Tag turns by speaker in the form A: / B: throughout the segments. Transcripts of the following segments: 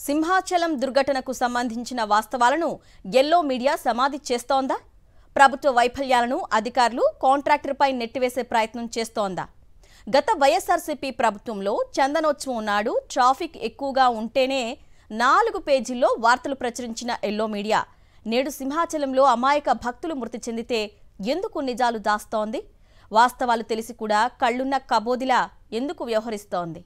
A: సింహాచలం దుర్ఘటనకు సంబంధించిన వాస్తవాలను yellow media సమాధి చేస్తోందా? ప్రభుత్వ వైఫల్యాలను అధికారులు కాంట్రాక్టర్పై నెట్టివేసే ప్రయత్నం చేస్తోందా? గత వైఎస్ఆర్సీపీ ప్రభుత్వంలో చందనోత్సవం నాడు ట్రాఫిక్ ఎక్కువగా ఉంటేనే 4 పేజీల్లో వార్తలు ప్రచురించిన ఎల్లో మీడియా నేడు సింహాచలంలో అమాయక భక్తులు మృతి చెందితే ఎందుకు నిజాలు దాస్తోంది? వాస్తవాలు తెలిసి కూడా కళ్ళున్న కబోదిలా ఎందుకు వ్యవహరిస్తోంది?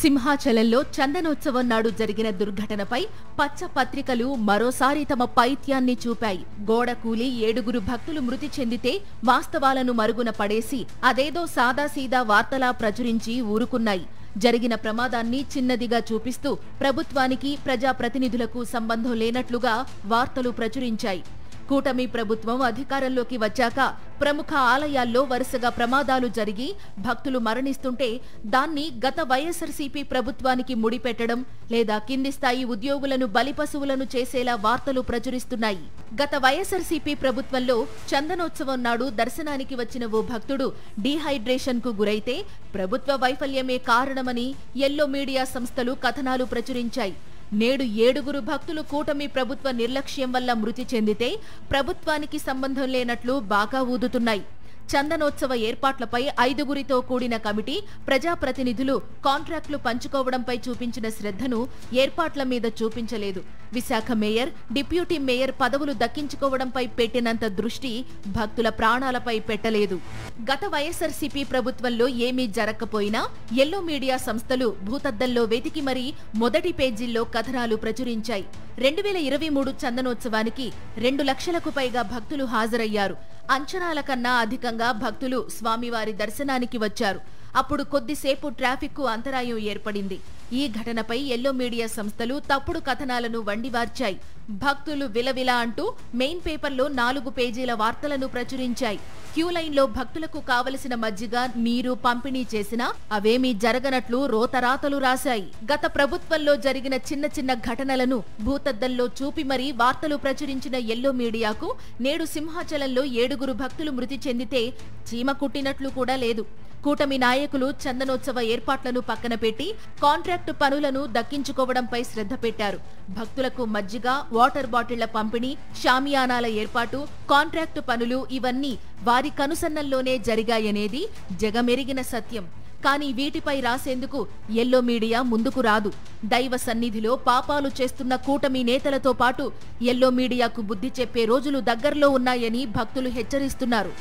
B: సింహాచలంలో చందనోత్సవం నాడు జరిగిన దుర్ఘటనపై పచ్చ పత్రికలు మరోసారి తమ పైత్యాన్ని చూపాయి. గోడ కూలి 7 భక్తులు మృతి చెందితే వాస్తవాలను మరుగున పడేసి అదేదో సాదాసీదా వార్తలా ప్రచురించి ఊరుకున్నాయి. జరిగిన ప్రమాదాన్ని చిన్నదిగా చూపిస్తూ ప్రభుత్వానికి ప్రజాప్రతినిధులకు సంబంధం లేనట్లుగా వార్తలు ప్రచురించాయి. కూటమి ప్రభుత్వం అధికారంలోకి వచ్చాక ప్రముఖ ఆలయాల్లో వరుసగా ప్రమాదాలు జరిగి భక్తులు మరణిస్తుంటే దాన్ని గత వైఎస్ఆర్సీపీ ప్రభుత్వానికి ముడిపెట్టడం లేదా కింది స్థాయి ఉద్యోగులను బలిపశువులను చేసేలా వార్తలు ప్రచురిస్తున్నాయి. గత వైఎస్ఆర్సీపీ ప్రభుత్వంలో చందనోత్సవం నాడు దర్శనానికి వచ్చిన ఓ భక్తుడు డీహైడ్రేషన్ కు గురైతే ప్రభుత్వ వైఫల్యమే కారణమని ఎల్లో మీడియా సంస్థలు కథనాలు ప్రచురించాయి. నేడు 7 భక్తులు కూటమి ప్రభుత్వ నిర్లక్ష్యం వల్ల మృతి చెందితే ప్రభుత్వానికి సంబంధం లేనట్లు బాగా ఊదుతున్నాయి. చందనోత్సవ ఏర్పాట్లపై 5 కూడిన కమిటీ ప్రజాప్రతినిధులు కాంట్రాక్టులు పంచుకోవడంపై చూపించిన శ్రద్ధను ఏర్పాట్ల మీద చూపించలేదు. విశాఖ మేయర్, డిప్యూటీ మేయర్ పదవులు దక్కించుకోవడంపై పెట్టినంత దృష్టి భక్తుల ప్రాణాలపై పెట్టలేదు. గత వైఎస్ఆర్సీపీ ప్రభుత్వంలో ఏమీ జరగకపోయినా ఎల్లో మీడియా సంస్థలు భూతద్దంలో వెతికి మరీ మొదటి పేజీల్లో కథనాలు ప్రచురించాయి. 2023 చందనోత్సవానికి 2 లక్షలకు పైగా భక్తులు హాజరయ్యారు. అంచనాల కన్నా అధికంగా భక్తులు స్వామివారి దర్శనానికి వచ్చారు. అప్పుడు కొద్దిసేపు ట్రాఫిక్ కు అంతరాయం ఏర్పడింది. ఈ ఘటనపై ఎల్లో మీడియా సంస్థలు తప్పుడు కథనాలను వండివార్చాయి. భక్తులు విలవిల అంటూ మెయిన్ పేపర్లో 4 పేజీల వార్తలను ప్రచురించాయి. క్యూలైన్లో భక్తులకు కావలసిన మజ్జిగ, నీరు పంపిణీ చేసినా అవేమీ జరగనట్లు రోతరాతలు రాశాయి. గత ప్రభుత్వంలో జరిగిన చిన్న ఘటనలను భూతద్దంలో చూపి మరీ వార్తలు ప్రచురించిన ఎల్లో మీడియాకు నేడు సింహాచలంలో 7 భక్తులు మృతి చెందితే చీమ కుట్టినట్లు కూడా లేదు. కూటమి నాయకులు చందనోత్సవ ఏర్పాట్లను పక్కన పెట్టి కాంట్రాక్టు పనులను దక్కించుకోవడంపై శ్రద్ధ పెట్టారు. భక్తులకు మజ్జిగ, వాటర్ బాటిళ్ల పంపిణీ, షామియానాల ఏర్పాటు, కాంట్రాక్టు పనులు ఇవన్నీ వారి కనుసన్నల్లోనే జరిగాయనేది జగమెరిగిన సత్యం. కానీ వీటిపై రాసేందుకు ఎల్లో మీడియా ముందుకు రాదు. దైవ సన్నిధిలో పాపాలు చేస్తున్న కూటమి నేతలతో పాటు ఎల్లో మీడియాకు బుద్ధి చెప్పే రోజులు దగ్గరలో ఉన్నాయని భక్తులు హెచ్చరిస్తున్నారు.